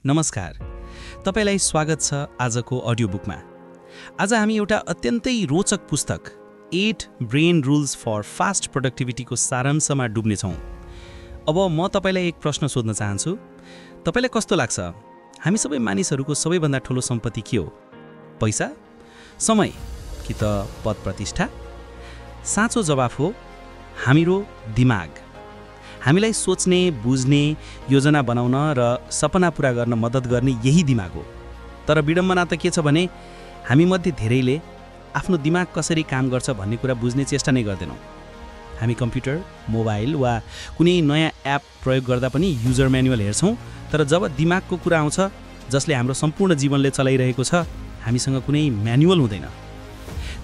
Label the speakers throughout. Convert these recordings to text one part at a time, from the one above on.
Speaker 1: नमस्कार, तपाईलाई स्वागत छ आजको अडियो बुकमा। आज हामी एउटा अत्यन्तै रोचक पुस्तक 8 ब्रेन रुल्स फर फास्ट प्रोडक्टिभिटीको सारांशमा डुब्नेछौँ। अब म तपाईलाई एक प्रश्न सोध्न चाहन्छु। तपाईलाई कस्तो लाग्छ, हामी सबै मानिसहरूको सबैभन्दा ठूलो सम्पत्ति के हो? पैसा, समय कि त पद प्रतिष्ठा? साँचो जवाफ हो हाम्रो दिमाग। हामीलाई सोच्ने, बुझ्ने, योजना बनाउन र सपना पूरा गर्न मद्दत गर्ने यही दिमाग हो। तर विडम्बना त के छ भने हामी मध्ये धेरैले आफ्नो दिमाग कसरी काम गर्छ भन्ने कुरा बुझ्ने चेष्टा नै गर्दैनौँ। हामी कम्प्युटर, मोबाइल वा कुनै नयाँ एप प्रयोग गर्दा पनि युजर म्यानुअल हेर्छौँ, तर जब दिमागको कुरा आउँछ जसले हाम्रो सम्पूर्ण जीवनले चलाइरहेको छ, हामीसँग कुनै म्यानुअल हुँदैन।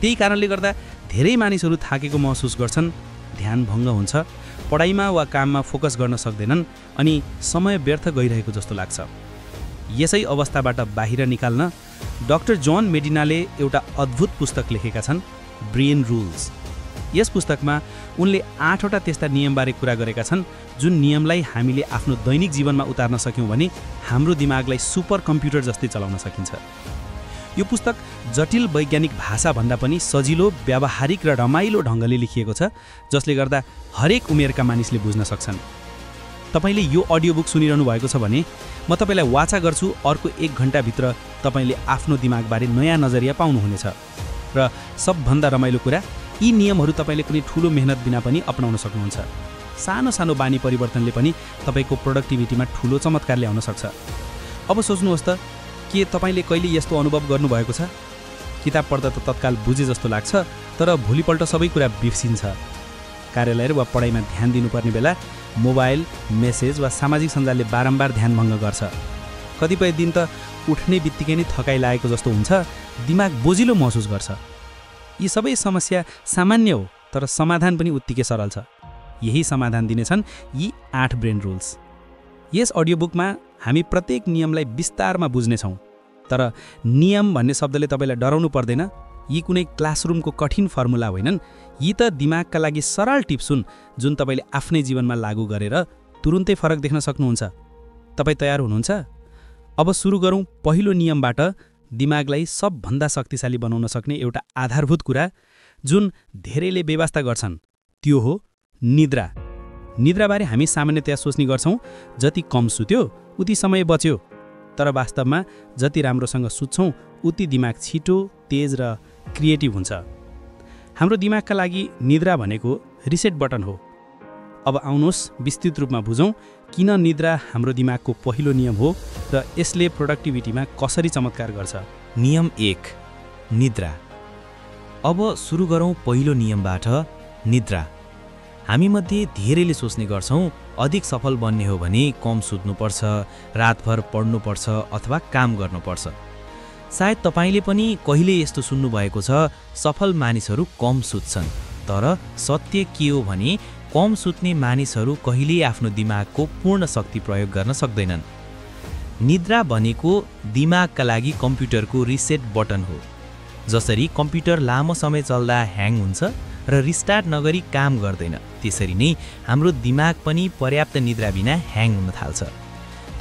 Speaker 1: त्यही कारणले गर्दा धेरै मानिसहरू थाकेको महसुस गर्छन्, ध्यान भङ्ग हुन्छ, पढाइमा वा काममा फोकस गर्न सक्दैनन् अनि समय व्यर्थ गइरहेको जस्तो लाग्छ। यसै अवस्थाबाट बाहिर निकाल्न डाक्टर जन मेडिनाले एउटा अद्भुत पुस्तक लेखेका छन्, ब्रेन रुल्स। यस पुस्तकमा उनले 8वटा त्यस्ता नियमबारे कुरा गरेका छन् जुन नियमलाई हामीले आफ्नो दैनिक जीवनमा उतार्न सक्यौँ भने हाम्रो दिमागलाई सुपर कम्प्युटर जस्तै चलाउन सकिन्छ। यो पुस्तक जटिल वैज्ञानिक भाषा भन्दा पनि सजिलो, व्यावहारिक र रमाइलो ढङ्गले लेखिएको छ, जसले गर्दा हरेक उमेरका मानिसले बुझ्न सक्छन्। तपाईले यो अडियो बुक सुनिरहनु भएको छ भने म तपाईलाई वाचा गर्छु अर्को 1 घण्टाभित्र तपाईले आफ्नो दिमागबारे नयाँ नजरिया पाउनुहुनेछ। र सबभन्दा रमाइलो कुरा, यी नियमहरू तपाईले कुनै ठूलो मेहनत बिना पनि अपनाउन सक्नुहुन्छ। सानो सानो बानी परिवर्तनले पनि तपाईको प्रोडक्टिभिटीमा ठूलो चमत्कार ल्याउन सक्छ। अब सोच्नुहोस् त, के तपाईले कहिले यस्तो अनुभव गर्नुभएको छ? किताब पढ्दा त तत्काल बुझे जस्तो लाग्छ, तर भोलिपल्ट सबै कुरा बिर्सिन्छ। कार्यालय वा पढाइमा ध्यान दिनुपर्ने बेला मोबाइल, मेसेज वा सामाजिक सञ्जालले बारम्बार ध्यान भङ्ग गर्छ। कतिपय दिन त उठ्ने बित्तिकै नै थकाइ लागेको जस्तो हुन्छ, दिमाग बोजिलो महसुस गर्छ। यी सबै समस्या सामान्य हो, तर समाधान पनि उत्तिकै सरल छ। यही समाधान दिनेछन् यी 8 ब्रेन रुल्स। यस अडियो बुकमा हामी प्रत्येक नियमलाई विस्तारमा बुझ्नेछौँ। तर नियम भन्ने शब्दले तपाईँलाई डराउनु पर्दैन। यी कुनै क्लासरुमको कठिन फर्मुला होइनन्, यी त दिमागका लागि सरल टिप्स हुन् जुन तपाईँले आफ्नै जीवनमा लागू गरेर तुरुन्तै फरक देख्न सक्नुहुन्छ। तपाईँ तयार हुनुहुन्छ? अब सुरु गरौँ पहिलो नियमबाट, दिमागलाई सबभन्दा शक्तिशाली बनाउन सक्ने एउटा आधारभूत कुरा जुन धेरैले बेवास्ता गर्छन्, त्यो हो निद्रा। निद्राबारे हामी सामान्यतया सोच्ने गर्छौँ जति कम सुत्यो उति समय बच्यो, तर वास्तवमा जति राम्रोसँग सुत्छौँ उति दिमाग छिटो, तेज र क्रिएटिभ हुन्छ। हाम्रो दिमागका लागि निद्रा भनेको रिसेट बटन हो। अब आउनुहोस् विस्तृत रूपमा बुझौँ किन निद्रा हाम्रो दिमागको पहिलो नियम हो र यसले प्रोडक्टिभिटीमा कसरी चमत्कार गर्छ।
Speaker 2: नियम 1, निद्रा। अब सुरु गरौँ पहिलो नियमबाट, निद्रा। हामीमध्ये धेरैले सोच्ने गर्छौँ अधिक सफल बन्ने हो भने कम सुत्नुपर्छ, रातभर पढ्नुपर्छ अथवा काम गर्नुपर्छ। सायद तपाईँले पनि कहिले यस्तो सुन्नुभएको छ, सफल मानिसहरू कम सुत्छन्। तर सत्य के हो भने कम सुत्ने मानिसहरू कहिल्यै आफ्नो दिमागको पूर्ण शक्ति प्रयोग गर्न सक्दैनन्। निद्रा भनेको दिमागका लागि कम्प्युटरको रिसेट बटन हो। जसरी कम्प्युटर लामो समय चल्दा ह्याङ हुन्छ र रिस्टार्ट नगरी काम गर्दैन, त्यसरी नै हाम्रो दिमाग पनि पर्याप्त निद्रा बिना ह्याङ हुन थाल्छ।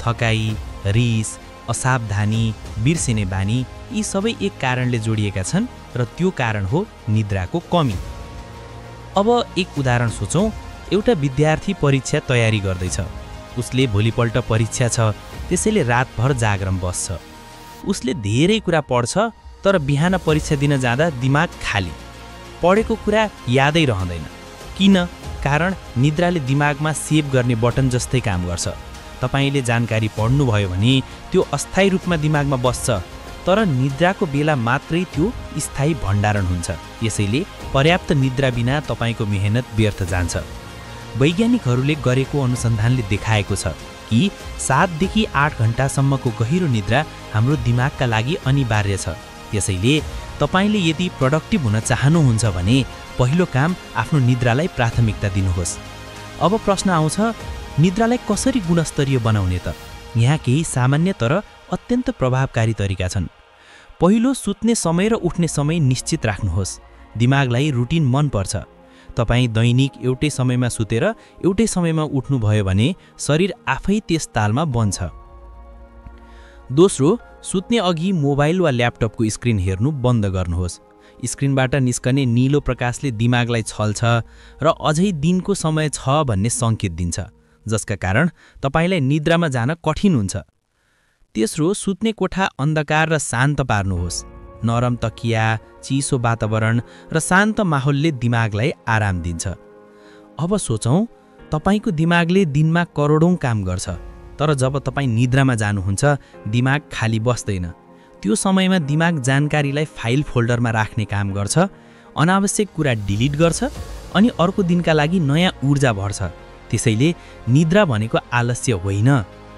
Speaker 2: थकाइ, रिस, असावधानी, बिर्सिने बानी यी सबै एक कारणले जोडिएका छन् र त्यो कारण हो निद्राको कमी। अब एक उदाहरण सोचौँ। एउटा विद्यार्थी परीक्षा तयारी गर्दैछ। उसले भोलिपल्ट परीक्षा छ, त्यसैले रातभर जागरण बस्छ। उसले धेरै कुरा पढ्छ, तर बिहान परीक्षा दिन जाँदा दिमाग खाली, पढेको कुरा यादै रहँदैन। किन? कारण निद्राले दिमागमा सेभ गर्ने बटन जस्तै काम गर्छ। तपाईले जानकारी पढ्नुभयो भने त्यो अस्थायी रूपमा दिमागमा बस्छ, तर निद्राको बेला मात्रै त्यो स्थायी भण्डारण हुन्छ। यसैले पर्याप्त निद्रा बिना तपाईको मेहनत व्यर्थ जान्छ। वैज्ञानिकहरूले गरेको अनुसन्धानले देखाएको छ कि 7 देखि 8 घण्टासम्मको गहिरो निद्रा हाम्रो दिमागका लागि अनिवार्य छ। यसैले तपाईले यदि प्रोडक्टिभ हुन चाहनुहुन्छ भने पहिलो काम आफ्नो निद्रालाई प्राथमिकता दिनुहोस्। अब प्रश्न आउँछ, निद्रालाई कसरी गुणस्तरीय बनाउने त? यहाँ केही सामान्य तर अत्यन्त प्रभावकारी तरिका छन्। पहिलो, सुत्ने समय र उठ्ने समय निश्चित राख्नुहोस्। दिमागलाई रुटिन मन पर्छ। तपाईं दैनिक एउटै समयमा सुतेर एउटै समयमा उठ्नुभयो भने शरीर आफै त्यस तालमा बन्छ। दोस्रो, सुत्ने अघि मोबाइल वा ल्यापटपको स्क्रिन हेर्नु बन्द गर्नुहोस्। स्क्रिनबाट निस्कने नीलो प्रकाशले दिमागलाई छल्छ र अझै दिनको समय छ भन्ने सङ्केत दिन्छ, जसका कारण तपाईलाई निद्रामा जान कठिन हुन्छ। तेस्रो, सुत्ने कोठा अन्धकार र शान्त पार्नुहोस्। नरम तकिया, चिसो वातावरण र शान्त माहौलले दिमागलाई आराम दिन्छ। अब सोचौँ, तपाईको दिमागले दिनमा करोडौं काम गर्छ, तर जब तपाईँ निद्रामा जानुहुन्छ दिमाग खाली बस्दैन। त्यो समयमा दिमाग जानकारीलाई फाइल फोल्डरमा राख्ने काम गर्छ, अनावश्यक कुरा डिलिट गर्छ अनि अर्को दिनका लागि नयाँ ऊर्जा भर्छ। त्यसैले निद्रा भनेको आलस्य होइन,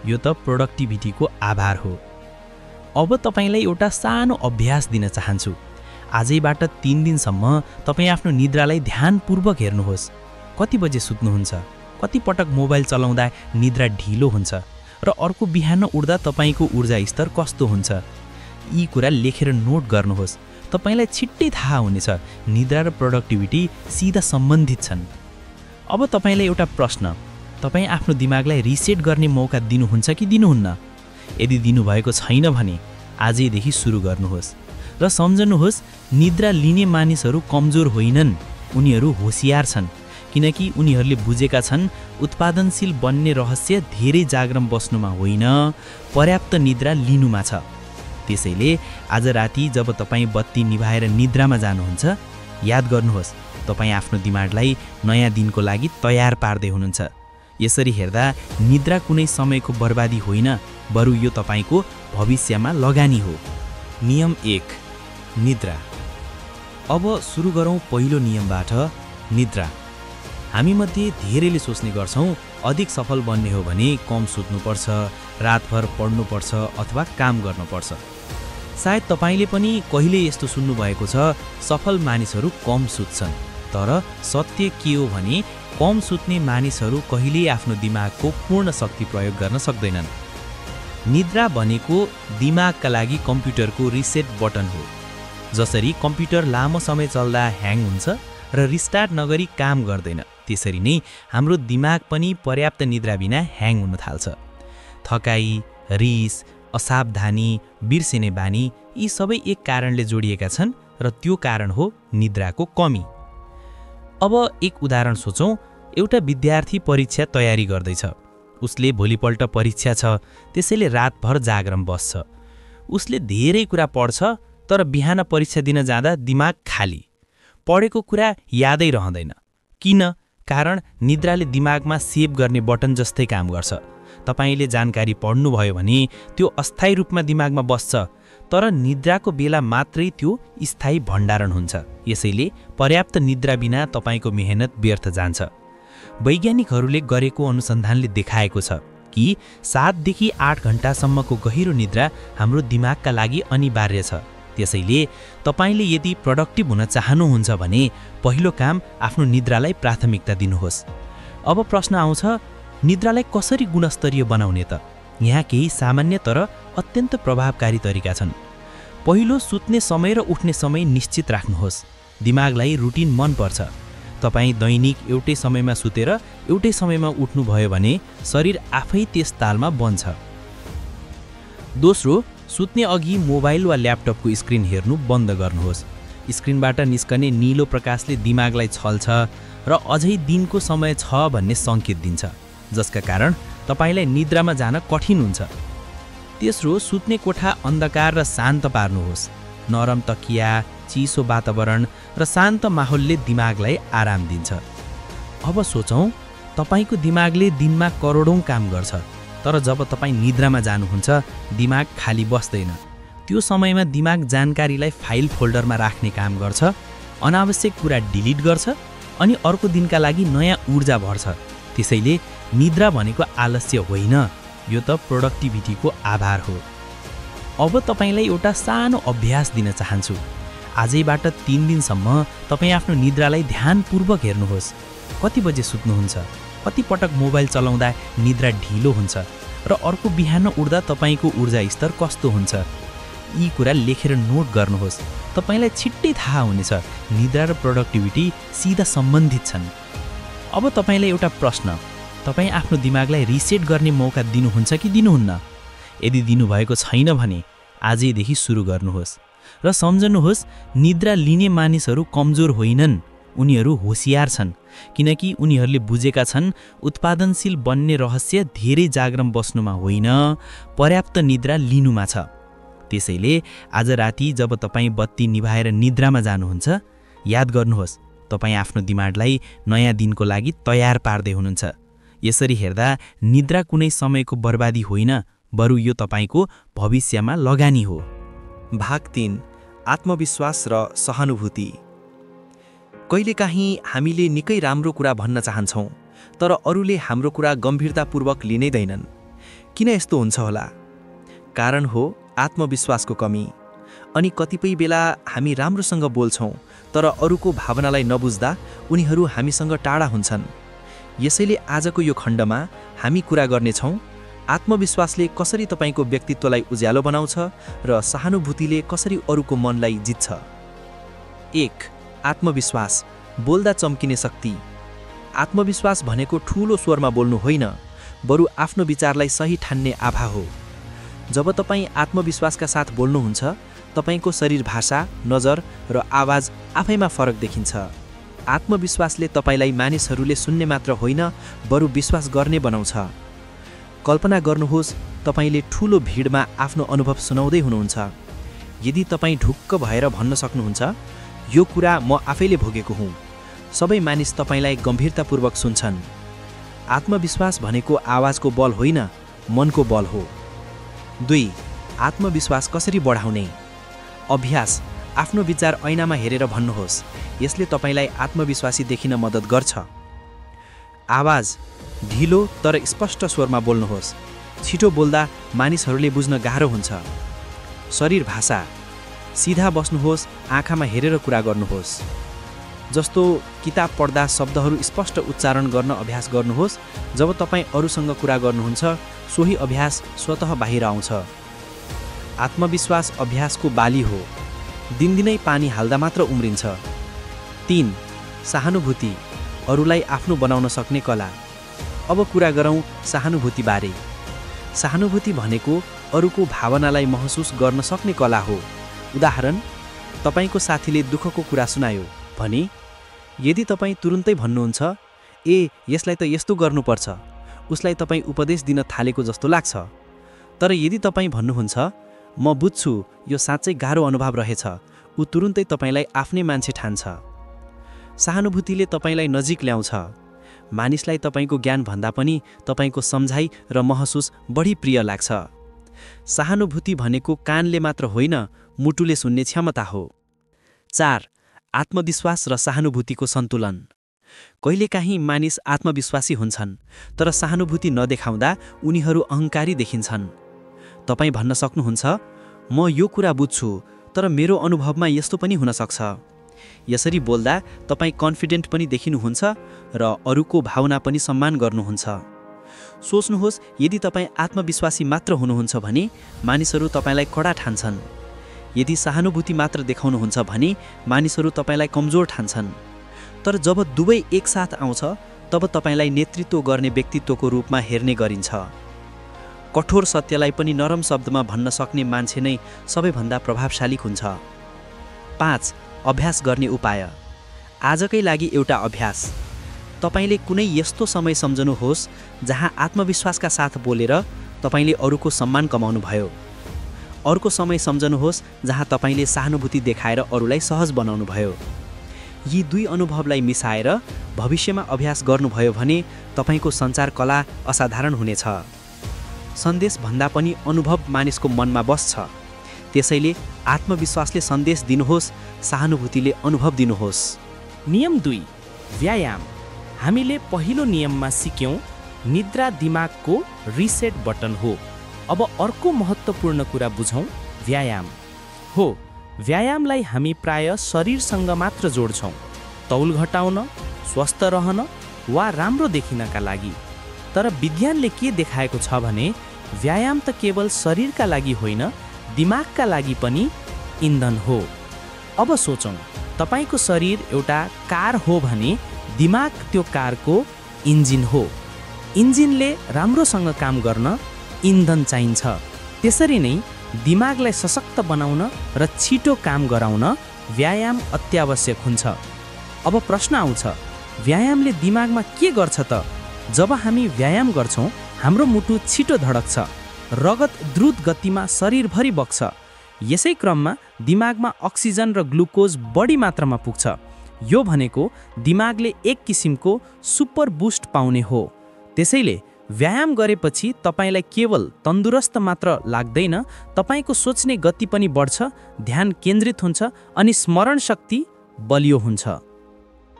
Speaker 2: यो त प्रोडक्टिभिटीको आभार हो। अब तपाईलाई एउटा सानो अभ्यास दिन चाहन्छु। आजैबाट 3 दिनसम्म तपाईँ आफ्नो निद्रालाई ध्यानपूर्वक हेर्नुहोस्। कति बजे सुत्नुहुन्छ, कति पटक मोबाइल चलाउँदा निद्रा ढिलो हुन्छ र अर्को बिहान उठ्दा तपाईको ऊर्जा स्तर कस्तो हुन्छ। यी कुरा लेखेर नोट गर्नुहोस्। तपाईलाई छिट्टै थाहा हुनेछ निद्रा र प्रोडक्टिभिटी सिधा सम्बन्धित छन्। अब तपाईलाई एउटा प्रश्न, तपाईँ आफ्नो दिमागलाई रिसेट गर्ने मौका दिनुहुन्छ कि दिनुहुन्न? यदि दिनुभएको छैन भने आजैदेखि सुरु गर्नुहोस् र सम्झनुहोस्, निद्रा लिने मानिसहरू कमजोर होइनन्, उनीहरू होशियार छन्, किनकि उनीहरूले बुझेका छन् उत्पादनशील बन्ने रहस्य धेरै जागरण बस्नुमा होइन, पर्याप्त निद्रा लिनुमा छ। त्यसैले आज राति जब तपाईँ बत्ती निभाएर निद्रामा जानुहुन्छ, याद गर्नुहोस् तपाईँ आफ्नो दिमागलाई नयाँ दिनको लागि तयार पार्दै हुनुहुन्छ। यसरी हेर्दा निद्रा कुनै समयको बर्बादी होइन, बरु यो तपाईको भविष्यमा लगानी हो। नियम 1, निद्रा। अब सुरु गरौँ पहिलो नियमबाट, निद्रा। हामीमध्ये धेरैले सोच्ने गर्छौँ अधिक सफल बन्ने हो भने कम सुत्नुपर्छ, रातभर पढ्नुपर्छ अथवा काम गर्नुपर्छ। सायद तपाईले पनि कहिले यस्तो सुन्नुभएको छ, सफल मानिसहरू कम सुत्छन्। तर सत्य के हो भने कम सुत्ने मानिसहरू कहिल्यै आफ्नो दिमागको पूर्ण शक्ति प्रयोग गर्न सक्दैनन्। निद्रा भनेको दिमागका लागि कम्प्युटरको रिसेट बटन हो। जसरी कम्प्युटर लामो समय चल्दा ह्याङ हुन्छ र रिस्टार्ट नगरी काम गर्दैन, त्यसरी नै हाम्रो दिमाग पनि पर्याप्त निद्रा बिना ह्याङ हुन थाल्छ। थकाइ, रिस, असावधानी, बिर्सिने बानी यी सबै एक कारणले जोडिएका छन् र त्यो कारण हो निद्राको कमी। अब एक उदाहरण सोचौँ। एउटा विद्यार्थी परीक्षा तयारी गर्दैछ। उसले भोलिपल्ट परीक्षा छ, त्यसैले रातभर जागरण बस्छ। उसले धेरै कुरा पढ्छ, तर बिहान परीक्षा दिन जाँदा दिमाग खाली, पढेको कुरा यादै रहँदैन। किन? कारण निद्राले दिमागमा सेभ गर्ने बटन जस्तै काम गर्छ। तपाईले जानकारी पढ्नुभयो भने त्यो अस्थायी रूपमा दिमागमा बस्छ, तर निद्राको बेला मात्रै त्यो स्थायी भण्डारण हुन्छ। यसैले पर्याप्त निद्रा बिना तपाईको मेहनत व्यर्थ जान्छ। वैज्ञानिकहरूले गरेको अनुसन्धानले देखाएको छ कि 7 देखि 8 घण्टासम्मको गहिरो निद्रा हाम्रो दिमागका लागि अनिवार्य छ। त्यसैले तपाईले यदि प्रोडक्टिभ हुन चाहनुहुन्छ भने पहिलो काम आफ्नो निद्रालाई प्राथमिकता दिनुहोस्। अब प्रश्न आउँछ, निद्रालाई कसरी गुणस्तरीय बनाउने त? यहाँ केही सामान्य तर अत्यन्त प्रभावकारी तरिका छन्। पहिलो, सुत्ने समय र उठ्ने समय निश्चित राख्नुहोस्। दिमागलाई रुटिन मनपर्छ। तपाईँ दैनिक एउटै समयमा सुतेर एउटै समयमा उठ्नुभयो भने शरीर आफै त्यस तालमा बन्छ। दोस्रो, सुत्ने अघि मोबाइल वा ल्यापटपको स्क्रिन हेर्नु बन्द गर्नुहोस्। स्क्रिनबाट निस्कने नीलो प्रकाशले दिमागलाई छल्छ र अझै दिनको समय छ भन्ने सङ्केत दिन्छ, जसका कारण तपाईलाई निद्रामा जान कठिन हुन्छ। तेस्रो, सुत्ने कोठा अन्धकार र शान्त पार्नुहोस्। नरम तकिया, चिसो वातावरण र शान्त माहौलले दिमागलाई आराम दिन्छ। अब सोचौँ, तपाईको दिमागले दिनमा करोडौं काम गर्छ, तर जब तपाईँ निद्रामा जानुहुन्छ दिमाग खाली बस्दैन। त्यो समयमा दिमाग जानकारीलाई फाइल फोल्डरमा राख्ने काम गर्छ, अनावश्यक कुरा डिलिट गर्छ अनि अर्को दिनका लागि नयाँ ऊर्जा भर्छ। त्यसैले निद्रा भनेको आलस्य होइन, यो त प्रोडक्टिभिटीको आभार हो। अब तपाईलाई एउटा सानो अभ्यास दिन चाहन्छु। आजैबाट 3 दिनसम्म तपाईँ आफ्नो निद्रालाई ध्यानपूर्वक हेर्नुहोस्। कति बजे सुत्नुहुन्छ, कति पटक मोबाइल चलाउँदा निद्रा ढिलो हुन्छ र अर्को बिहान उठ्दा तपाईको ऊर्जा स्तर कस्तो हुन्छ। यी कुरा लेखेर नोट गर्नुहोस्। तपाईलाई छिट्टै थाहा हुनेछ निद्रा र प्रोडक्टिभिटी सिधा सम्बन्धित छन्। अब तपाईलाई एउटा प्रश्न, तपाईँ आफ्नो दिमागलाई रिसेट गर्ने मौका दिनुहुन्छ कि दिनुहुन्न? यदि दिनुभएको छैन भने आजैदेखि सुरु गर्नुहोस् र सम्झनुहोस्, निद्रा लिने मानिसहरू कमजोर होइनन्, उनीहरू होशियार छन्, किनकि उनीहरूले बुझेका छन् उत्पादनशील बन्ने रहस्य धेरै जागरण बस्नुमा होइन, पर्याप्त निद्रा लिनुमा छ। त्यसैले आज राति जब तपाईँ बत्ती निभाएर निद्रामा जानुहुन्छ, याद गर्नुहोस् तपाईँ आफ्नो दिमागलाई नयाँ दिनको लागि तयार पार्दै हुनुहुन्छ। यसरी हेर्दा निद्रा कुनै समयको बर्बादी होइन, बरु यो तपाईँको भविष्यमा लगानी हो।
Speaker 3: भाग 3, आत्मविश्वास र सहानुभूति। कहिलेकाहीँ हामीले निकै राम्रो कुरा भन्न चाहन्छौँ, तर अरूले हाम्रो कुरा गम्भीरतापूर्वक लिँदैनन्। किन यस्तो हुन्छ होला? कारण हो आत्मविश्वासको कमी। अनि कतिपय बेला हामी राम्रोसँग बोल्छौँ, तर अरूको भावनालाई नबुझ्दा उनीहरू हामीसँग टाढा हुन्छन्। यसैले आजको यो खण्डमा हामी कुरा गर्नेछौँ आत्मविश्वासले कसरी तपाईँको व्यक्तित्वलाई उज्यालो बनाउँछ र सहानुभूतिले कसरी अरूको मनलाई जित्छ। 1. आत्मविश्वास, बोल्दा चम्किने शक्ति। आत्मविश्वास भनेको ठूलो स्वरमा बोल्नु होइन, बरु आफ्नो विचारलाई सही ठान्ने आभा हो। जब तपाईँ आत्मविश्वासका साथ बोल्नुहुन्छ, तपाईँको शरीर भाषा, नजर र आवाज आफैमा फरक देखिन्छ। आत्मविश्वासले तपाईँलाई मानिसहरूले सुन्ने मात्र होइन, बरु विश्वास गर्ने बनाउँछ। कल्पना गर्नुहोस्, तपाईँले ठूलो भिडमा आफ्नो अनुभव सुनाउँदै हुनुहुन्छ। यदि तपाईँ ढुक्क भएर भन्न सक्नुहुन्छ, यो कुरा म आफैले भोगेको हुँ, सबै मानिस तपाईँलाई गम्भीरतापूर्वक सुन्छन्। आत्मविश्वास भनेको आवाजको बल होइन, मनको बल हो। 2. आत्मविश्वास कसरी बढाउने? अभ्यास। आफ्नो विचार ऐनामा हेरेर भन्नुहोस्, यसले तपाईँलाई आत्मविश्वासी देखिन मद्दत गर्छ। आवाज, ढिलो तर स्पष्ट स्वरमा बोल्नुहोस्। छिटो बोल्दा मानिसहरूले बुझ्न गाह्रो हुन्छ। शरीर भाषा, सिधा बस्नुहोस्, आँखामा हेरेर कुरा गर्नुहोस्। जस्तो किताब पढ्दा शब्दहरू स्पष्ट उच्चारण गर्न अभ्यास गर्नुहोस्। जब तपाईँ अरूसँग कुरा गर्नुहुन्छ, सोही अभ्यास स्वतः बाहिर आउँछ। आत्मविश्वास अभ्यासको बाली हो, दिनदिनै पानी हाल्दा मात्र उम्रिन्छ। 3. सहानुभूति, अरूलाई आफ्नो बनाउन सक्ने कला। अब कुरा गरौँ सहानुभूतिबारे। सहानुभूति भनेको अरूको भावनालाई महसुस गर्न सक्ने कला हो। उदाहरण, तपाईँको साथीले दुःखको कुरा सुनायो भने यदि तपाईँ तुरुन्तै भन्नुहुन्छ, ए यसलाई त यस्तो गर्नुपर्छ, उसलाई तपाईँ उपदेश दिन थालेको जस्तो लाग्छ। तर यदि तपाईँ भन्नुहुन्छ, म बुझ्छु यो साँच्चै गाह्रो अनुभव रहेछ, ऊ तुरुन्तै तपाईँलाई आफ्नै मान्छे ठान्छ। सहानुभूतिले तपाईँलाई नजिक ल्याउँछ। मानिसलाई तपाईँको ज्ञान भन्दा पनि तपाईँको सम्झाइ र महसुस बढी प्रिय लाग्छ। सहानुभूति भनेको कानले मात्र होइन, मुटुले सुन्ने क्षमता हो। 4. आत्मविश्वास र सहानुभूतिको सन्तुलन। कहिलेकाहीँ मानिस आत्मविश्वासी हुन्छन्, तर सहानुभूति नदेखाउँदा उनीहरू अहङ्कारी देखिन्छन्। तपाईँ भन्न सक्नुहुन्छ, म यो कुरा बुझ्छु, तर मेरो अनुभवमा यस्तो पनि हुन सक्छ। यसरी बोल्दा तपाईँ कन्फिडेन्ट पनि देखिनुहुन्छ र अरूको भावना पनि सम्मान गर्नुहुन्छ। सोच्नुहोस्, यदि तपाईँ आत्मविश्वासी मात्र हुनुहुन्छ भने मानिसहरू तपाईँलाई कडा ठान्छन्। यदि सहानुभूति मात्र देखाउनुहुन्छ भने मानिसहरू तपाईँलाई कमजोर ठान्छन्। तर जब दुवै एकसाथ आउँछ, तब तपाईँलाई नेतृत्व गर्ने व्यक्तित्वको रूपमा हेर्ने गरिन्छ। कठोर सत्यलाई पनि नरम शब्दमा भन्न सक्ने मान्छे नै सबैभन्दा प्रभावशाली हुन्छ। 5. अभ्यास गर्ने उपाय। आजकै लागि एउटा अभ्यास। तपाईँले कुनै यस्तो समय सम्झनुहोस् जहाँ आत्मविश्वासका साथ बोलेर तपाईँले अरूको सम्मान कमाउनुभयो। अर्को समय सम्झनुहोस् जहाँ तपाईँले सहानुभूति देखाएर अरूलाई सहज बनाउनुभयो। यी दुई अनुभवलाई मिसाएर भविष्यमा अभ्यास गर्नुभयो भने तपाईँको सञ्चार कला असाधारण हुनेछ। सन्देश भन्दा पनि अनुभव मानिसको मनमा बस्छ। त्यसैले आत्मविश्वासले सन्देश दिनुहोस्, सहानुभूतिले अनुभव दिनुहोस्।
Speaker 4: नियम 2. व्यायाम। हामीले पहिलो नियममा सिक्यौँ निद्रा दिमागको रिसेट बटन हो। अब अर्को महत्त्वपूर्ण कुरा बुझौँ, व्यायाम हो। व्यायामलाई हामी प्राय शरीरसँग मात्र जोड्छौँ, तौल घटाउन, स्वस्थ रहन वा राम्रो देखिनका लागि। तर विज्ञानले के देखाएको छ भने व्यायाम त केवल शरीरका लागि होइन, दिमागका लागि पनि इन्धन हो। अब सोचौँ, तपाईँको शरीर एउटा कार हो भने दिमाग त्यो कारको इन्जिन हो। इन्जिनले राम्रोसँग काम गर्न इन्धन चाहिन्छ। त्यसरी नै दिमागलाई सशक्त बनाउन र छिटो काम गराउन व्यायाम अत्यावश्यक हुन्छ। अब प्रश्न आउँछ, व्यायामले दिमागमा के गर्छ त? जब हामी व्यायाम गर्छौँ हाम्रो मुटु छिटो धडक्छ, रगत द्रुत गतिमा शरीरभरि बग्छ। यसै क्रममा दिमागमा अक्सिजन र ग्लुकोज बढी मात्रामा पुग्छ। यो भनेको दिमागले एक किसिमको सुपर बुस्ट पाउने हो। त्यसैले व्यायाम गरेपछि तपाईलाई केवल तन्दुरुस्त मात्र लाग्दैन, तपाईको सोच्ने गति पनि बढ्छ, ध्यान केन्द्रित हुन्छ अनि स्मरण शक्ति बलियो हुन्छ।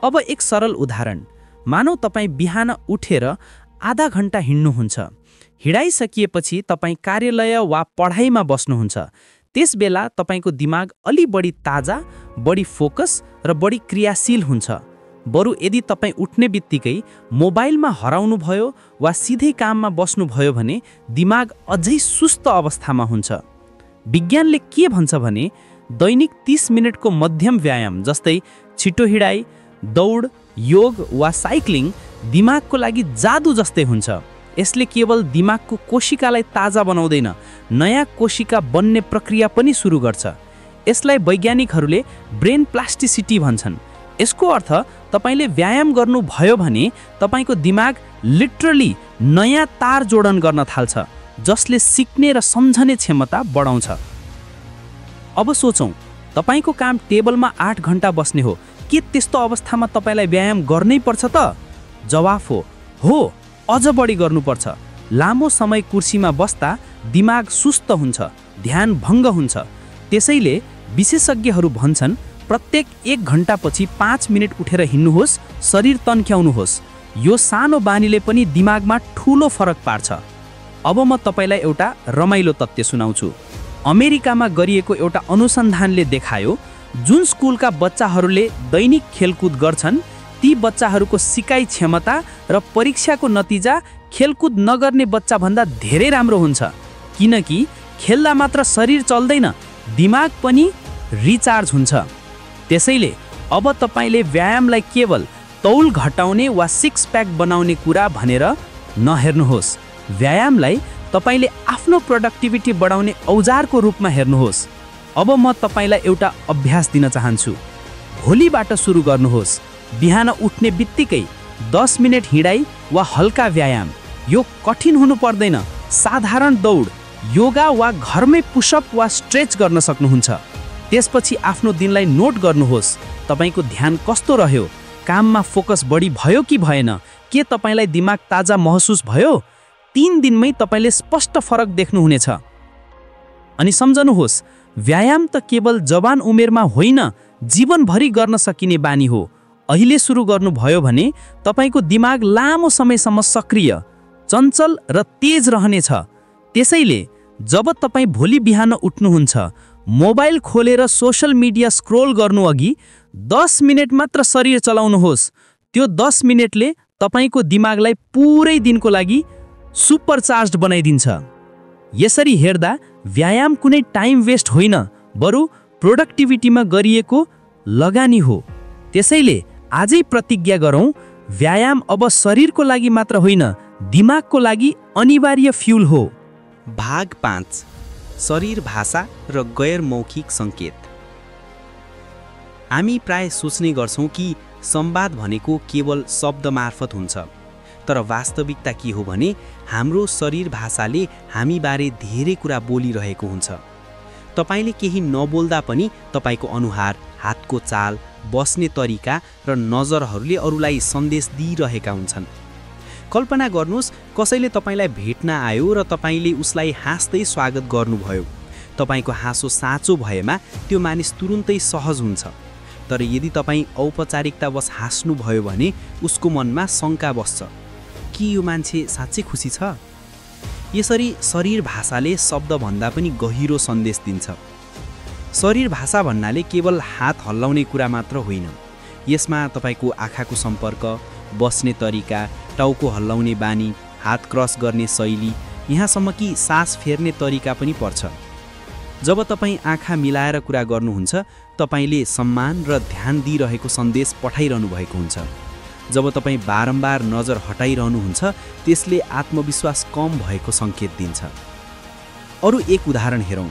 Speaker 4: अब एक सरल उदाहरण, मानौ तपाईँ बिहान उठेर आधा घण्टा हिँड्नुहुन्छ। हिँडाइसकिएपछि तपाईँ कार्यालय वा पढाइमा बस्नुहुन्छ। त्यसबेला तपाईको दिमाग अलि बढी ताजा, बढी फोकस र बढी क्रियाशील हुन्छ। बरु यदि तपाईँ उठ्ने बित्तिकै मोबाइलमा हराउनुभयो वा सिधै काममा बस्नुभयो भने दिमाग अझै सुस्त अवस्थामा हुन्छ। विज्ञानले के भन्छ भने दैनिक 30 मिनेटको मध्यम व्यायाम जस्तै छिटो हिँडाइ, दौड, योग वा साइक्लिङ दिमागको लागि जादु जस्तै हुन्छ। यसले केवल दिमागको कोशिकालाई ताजा बनाउँदैन, नयाँ कोशिका बन्ने प्रक्रिया पनि सुरु गर्छ। यसलाई वैज्ञानिकहरूले ब्रेन प्लास्टिसिटी भन्छन्। यसको अर्थ तपाईले व्यायाम गर्नुभयो भने तपाईको दिमाग लिटरली नयाँ तार जोडन गर्न थाल्छ, जसले सिक्ने र सम्झने क्षमता बढाउँछ। अब सोचौं, तपाईको काम टेबलमा 8 घण्टा बस्ने हो। के त्यस्तो अवस्थामा तपाईलाई व्यायाम गर्नै पर्छ त? जवाफ हो, अझ बढी गर्नुपर्छ। लामो समय कुर्सीमा बस्दा दिमाग सुस्त हुन्छ, ध्यान भङ्ग हुन्छ। त्यसैले विशेषज्ञहरू भन्छन् प्रत्येक 1 घण्टापछि 5 मिनेट उठेर हिँड्नुहोस्, शरीर तन्क्याउनुहोस्। यो सानो बानीले पनि दिमागमा ठूलो फरक पार्छ। अब म तपाईलाई एउटा रमाइलो तथ्य सुनाउँछु। अमेरिकामा गरिएको एउटा अनुसन्धानले देखायो जुन स्कुलका बच्चाहरूले दैनिक खेलकुद गर्छन् ती बच्चाहरूको सिकाइ क्षमता र परीक्षाको नतिजा खेलकुद नगर्ने बच्चाभन्दा धेरै राम्रो हुन्छ। किनकि खेल्दा मात्र शरीर चल्दैन, दिमाग पनि रिचार्ज हुन्छ। त्यसैले अब तपाईले व्यायामलाई केवल तौल घटाउने वा सिक्स प्याक बनाउने कुरा भनेर नहेर्नुहोस्। व्यायामलाई तपाईले आफ्नो प्रोडक्टिभिटी बढाउने औजारको रूपमा हेर्नुहोस्। अब म तपाईलाई एउटा अभ्यास दिन चाहन्छु। भोलिबाट सुरु गर्नुहोस्। बिहान उठ्ने बित्तिकै 10 मिनेट हिँडाइ वा हल्का व्यायाम। यो कठिन हुनु पर्दैन। साधारण दौड, योगा वा घरमै पुशअप वा स्ट्रेच गर्न सक्नुहुन्छ। त्यसपछि आफ्नो दिनलाई नोट गर्नुहोस्। तपाईको ध्यान कस्तो रह्यो? काममा फोकस बढी भयो कि भएन? के तपाईलाई दिमाग ताजा महसुस भयो? 3 दिनमै तपाईले स्पष्ट फरक देख्नुहुनेछ। अनि सम्झनुहोस्, व्यायाम त केवल जवान उमेरमा होइन, जीवनभरि गर्न सकिने बानी हो। अहिले सुरु गर्नुभयो भने तपाईको दिमाग लामो समयसम्म सक्रिय, चञ्चल र तेज रहनेछ। त्यसैले जब तपाईँ भोलि बिहान उठ्नुहुन्छ, मोबाइल खोलेर सोशल मिडिया स्क्रोल गर्नु अघि 10 मिनेट मात्र शरीर चलाउनुहोस्। त्यो 10 मिनेटले तपाईको दिमागलाई पुरै दिनको लागि सुपरचार्ज बनाइदिन्छ। यसरी हेर्दा व्यायाम कुनै टाइम वेस्ट होइन, बरु प्रोडक्टिभिटीमा गरिएको लगानी हो। त्यसैले आजै प्रतिज्ञा गरौँ, व्यायाम अब शरीरको लागि मात्र होइन, दिमागको लागि अनिवार्य फ्युल हो।
Speaker 1: भाग 5, शरीर भाषा र गैर मौखिक सङ्केत। हामी प्राय सोच्ने गर्छौँ कि संवाद भनेको केवल शब्द मार्फत हुन्छ, तर वास्तविकता के हो भने हाम्रो शरीर भाषाले हामीबारे धेरै कुरा बोलिरहेको हुन्छ। तपाईले केही नबोल्दा पनि तपाईको अनुहार, हातको चाल, बस्ने तरिका र नजरहरूले अरूलाई सन्देश दिइरहेका हुन्छन्। कल्पना गर्नुहोस्, कसैले तपाईलाई भेट्न आयो र तपाईले उसलाई हाँस्दै स्वागत गर्नुभयो। तपाईको हाँसो साँचो भएमा त्यो मानिस तुरुन्तै सहज हुन्छ। तर यदि तपाईँ औपचारिकतावश हाँस्नुभयो भने उसको मनमा शङ्का बस्छ, कि यो मान्छे साँच्चै खुसी छ? यसरी शरीर भाषाले शब्दभन्दा पनि गहिरो सन्देश दिन्छ। शरीर भाषा भन्नाले केवल हात हल्लाउने कुरा मात्र होइन। यसमा तपाईको आँखाको सम्पर्क, बस्ने तरिका, टाउको हल्लाउने बानी, हात क्रस गर्ने शैली, यहाँसम्म कि सास फेर्ने तरिका पनि पर्छ। जब तपाईँ आँखा मिलाएर कुरा गर्नुहुन्छ, तपाईले सम्मान र ध्यान दिइरहेको सन्देश पठाइरहनु भएको हुन्छ। जब तपाईँ बारम्बार नजर हटाइरहनुहुन्छ, त्यसले आत्मविश्वास कम भएको सङ्केत दिन्छ।
Speaker 3: अरू एक उदाहरण हेरौँ।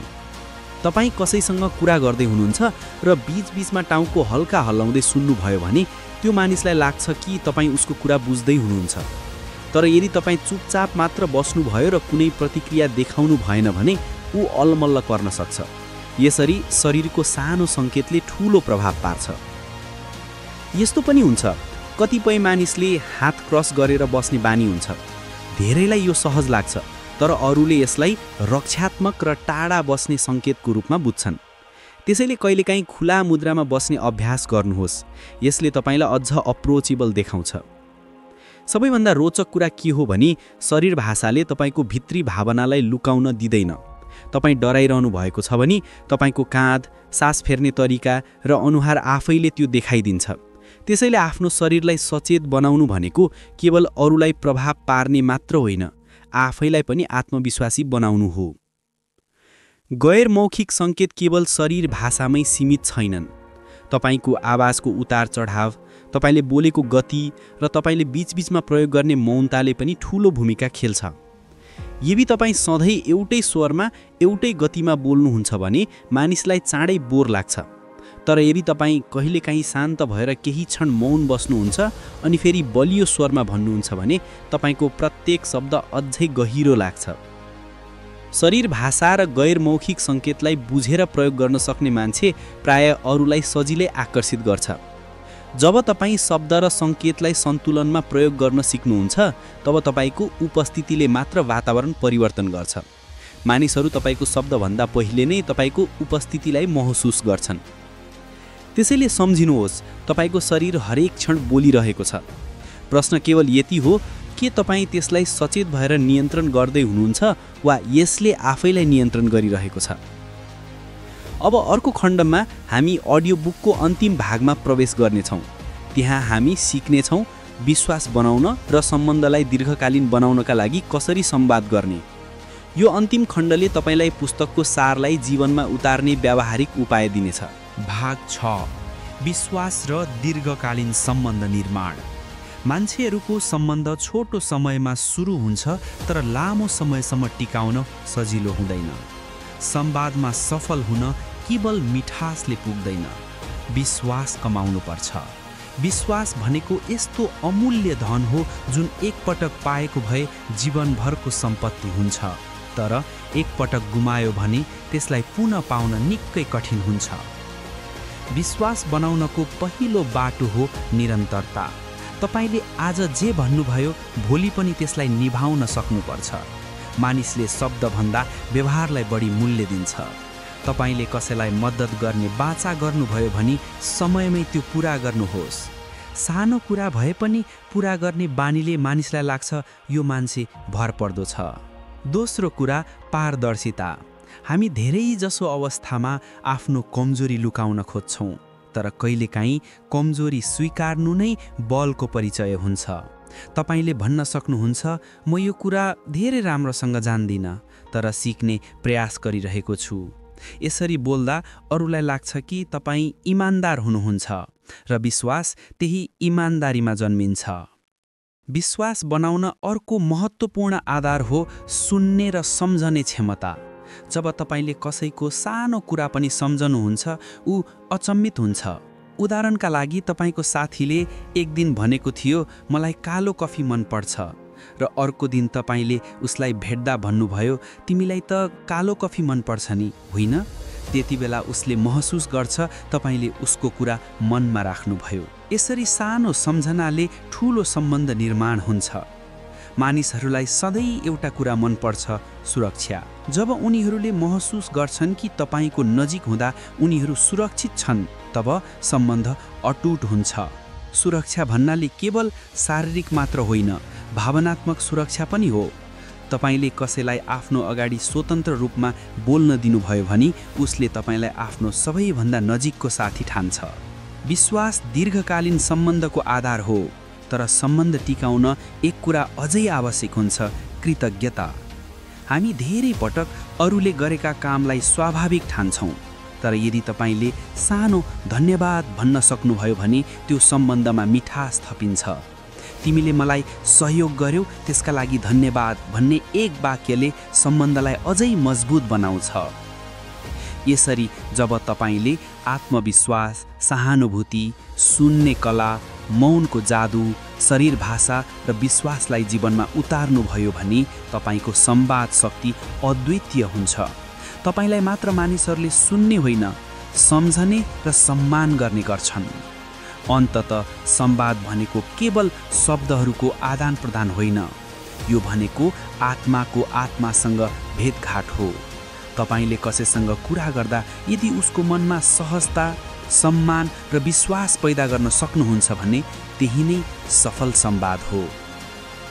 Speaker 3: तपाईँ कसैसँग कुरा गर्दै हुनुहुन्छ र बीचबीचमा टाउको हल्का हल्लाउँदै सुन्नुभयो भने त्यो मानिसलाई लाग्छ कि तपाईँ उसको कुरा बुझ्दै हुनुहुन्छ। तर यदि तपाईँ चुपचाप मात्र बस्नुभयो र कुनै प्रतिक्रिया देखाउनु भएन भने ऊ अलमल्ल पर्न सक्छ। यसरी शरीरको सानो सङ्केतले ठूलो प्रभाव पार्छ। यस्तो पनि हुन्छ, कतिपय मानिसले हात क्रस गरेर बस्ने बानी हुन्छ। धेरैलाई यो सहज लाग्छ, तर अरूले यसलाई रक्षात्मक र टाढा बस्ने सङ्केतको रूपमा बुझ्छन्। त्यसैले कहिलेकाहीँ खुला मुद्रामा बस्ने अभ्यास गर्नुहोस्। यसले तपाईँलाई अझ अप्रोचेबल देखाउँछ। सबैभन्दा रोचक कुरा के हो भने शरीर भाषाले तपाईँको भित्री भावनालाई लुकाउन दिँदैन। तपाईँ डराइरहनु भएको छ भने तपाईँको काँध, सास फेर्ने तरिका र अनुहार आफैले त्यो देखाइदिन्छ। त्यसैले आफ्नो शरीरलाई सचेत बनाउनु भनेको केवल अरूलाई प्रभाव पार्ने मात्र होइन, आफैलाई पनि आत्मविश्वासी बनाउनु हो। गैर मौखिक सङ्केत केवल शरीर भाषामै सीमित छैनन्। तपाईँको आवाजको उतार चढाव, तपाईँले बोलेको गति र तपाईँले बीचबीचमा प्रयोग गर्ने मौनताले पनि ठूलो भूमिका खेल्छ। यदि तपाईँ सधैँ एउटै स्वरमा एउटै गतिमा बोल्नुहुन्छ भने मानिसलाई चाँडै बोर लाग्छ। तर यदि तपाईँ कहिलेकाहीँ शान्त भएर केही क्षण मौन बस्नुहुन्छ अनि फेरि बलियो स्वरमा भन्नुहुन्छ भने तपाईँको प्रत्येक शब्द अझै गहिरो लाग्छ। शरीर भाषा र गैर मौखिक सङ्केतलाई बुझेर प्रयोग गर्न सक्ने मान्छे प्रायः अरूलाई सजिलै आकर्षित गर्छ। जब तपाईँ शब्द र सङ्केतलाई सन्तुलनमा प्रयोग गर्न सिक्नुहुन्छ तब तपाईँको उपस्थितिले मात्र वातावरण परिवर्तन गर्छ। मानिसहरू तपाईँको शब्दभन्दा पहिले नै तपाईँको उपस्थितिलाई महसुस गर्छन्। त्यसैले सम्झिनुहोस्, तपाईँको शरीर हरेक क्षण बोलिरहेको छ। प्रश्न केवल यति हो, के तपाईँ त्यसलाई सचेत भएर नियन्त्रण गर्दै हुनुहुन्छ वा यसले आफैलाई नियन्त्रण गरिरहेको छ? अब अर्को खण्डमा हामी अडियो बुकको अन्तिम भागमा प्रवेश गर्नेछौँ। त्यहाँ हामी सिक्नेछौँ विश्वास बनाउन र सम्बन्धलाई दीर्घकालीन बनाउनका लागि कसरी संवाद गर्ने। यो अन्तिम खण्डले तपाईँलाई पुस्तकको सारलाई जीवनमा उतार्ने व्यावहारिक उपाय दिनेछ।
Speaker 1: भाग 6, विश्वास र दीर्घकालीन सम्बन्ध निर्माण। मान्छेहरूको सम्बन्ध छोटो समयमा सुरु हुन्छ तर लामो समयसम्म टिकाउन सजिलो हुँदैन। संवादमा सफल हुन केवल मिठासले पुग्दैन, विश्वास कमाउनुपर्छ। विश्वास भनेको यस्तो अमूल्य धन हो जुन एकपटक पाएको भए जीवनभरको सम्पत्ति हुन्छ, तर एकपटक गुमायो भने त्यसलाई पुनः पाउन निकै कठिन हुन्छ। विश्वास बनाउनको पहिलो बाटो हो निरन्तरता। तपाईले आज जे भन्नुभयो भोलि पनि त्यसलाई निभाउन सक्नुपर्छ। मानिसले शब्दभन्दा व्यवहारलाई बढी मूल्य दिन्छ। तपाईले कसैलाई मद्दत गर्ने बाचा गर्नुभयो भने समयमै त्यो पुरा गर्नुहोस्। सानो कुरा भए पनि पुरा गर्ने बानीले मानिसलाई लाग्छ यो मान्छे भरपर्दो छ। दोस्रो कुरा पारदर्शिता। हामी धेरै जसो अवस्थामा आफ्नो कमजोरी लुकाउन खोज्छौँ, तर कहिलेकाहीँ कमजोरी स्वीकार्नु नै बलको परिचय हुन्छ। तपाईले भन्न सक्नुहुन्छ, म यो कुरा धेरै राम्रोसँग जान्दिनँ तर सिक्ने प्रयास गरिरहेको छु। यसरी बोल्दा अरूलाई लाग्छ कि तपाईँ इमान्दार हुनुहुन्छ र विश्वास त्यही इमान्दारीमा जन्मिन्छ। विश्वास बनाउन अर्को महत्त्वपूर्ण आधार हो सुन्ने र सम्झने क्षमता। जब तपाईले कसैको सानो कुरा पनि सम्झनुहुन्छ ऊ अचम्मित हुन्छ। उदाहरणका लागि तपाईँको साथीले एक दिन भनेको थियो मलाई कालो कफी मनपर्छ र अर्को दिन तपाईँले उसलाई भेट्दा भन्नुभयो तिमीलाई त कालो कफी मनपर्छ नि होइन? त्यति बेला उसले महसुस गर्छ तपाईँले उसको कुरा मनमा राख्नुभयो। यसरी सानो सम्झनाले ठूलो सम्बन्ध निर्माण हुन्छ। मानिसहरूलाई सधैँ एउटा कुरा मनपर्छ, सुरक्षा। जब उनीहरूले महसुस गर्छन् कि तपाईँको नजिक हुँदा उनीहरू सुरक्षित छन् तब सम्बन्ध अटुट हुन्छ। सुरक्षा भन्नाले केवल शारीरिक मात्र होइन, भावनात्मक सुरक्षा पनि हो। तपाईले कसैलाई आफ्नो अगाडि स्वतन्त्र रूपमा बोल्न दिनुभयो भने उसले तपाईँलाई आफ्नो सबैभन्दा नजिकको साथी ठान्छ। विश्वास दीर्घकालीन सम्बन्धको आधार हो, तर सम्बन्ध टिकाउन एक कुरा अझै आवश्यक हुन्छ, कृतज्ञता। हामी धेरै पटक अरूले गरेका कामलाई स्वाभाविक ठान्छौँ, तर यदि तपाईँले सानो धन्यवाद भन्न सक्नुभयो भने त्यो सम्बन्धमा मिठास थपिन्छ। तिमीले मलाई सहयोग गर्यौ त्यसका लागि धन्यवाद भन्ने एक वाक्यले सम्बन्धलाई अझै मजबुत बनाउँछ। यसरी जब तपाईँले आत्मविश्वास, सहानुभूति, सुन्ने कला, मौनको जादु, शरीर भाषा र विश्वासलाई जीवनमा उतार्नुभयो भने तपाईँको संवाद शक्ति अद्वितीय हुन्छ। तपाईँलाई मात्र मानिसहरूले सुन्ने होइन, सम्झने र सम्मान गर्ने गर्छन्। अन्ततः संवाद भनेको केवल शब्दहरूको आदान प्रदान होइन, यो भनेको आत्माको आत्मासँग भेटघाट हो। तपाईँले कसैसँग कुरा गर्दा यदि उसको मनमा सहजता, सम्मान र विश्वास पैदा गर्न सक्नुहुन्छ भने त्यही नै सफल संवाद हो।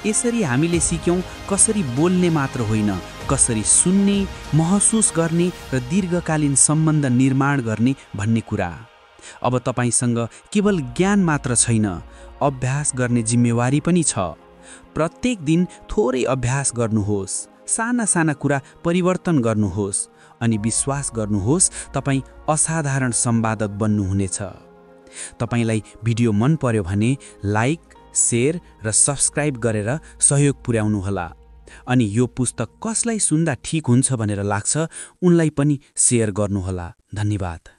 Speaker 1: यसरी हामीले सिक्यौँ कसरी बोल्ने मात्र होइन, कसरी सुन्ने, महसुस गर्ने र दीर्घकालीन सम्बन्ध निर्माण गर्ने भन्ने कुरा। अब तपाईँसँग केवल ज्ञान मात्र छैन, अभ्यास गर्ने जिम्मेवारी पनि छ। प्रत्येक दिन थोरै अभ्यास गर्नुहोस्, साना साना कुरा परिवर्तन गर्नुहोस् अनि विश्वास गर्नुहोस् तपाईँ असाधारण संवादक बन्नुहुनेछ। तपाईँलाई भिडियो मन पर्यो भने लाइक, शेयर र सब्स्क्राइब गरेर सहयोग पुर्याउनुहोला। अनि यो पुस्तक कसलाई सुन्दा ठिक हुन्छ भनेर लाग्छ उनलाई पनि शेयर गर्नुहोला। धन्यवाद।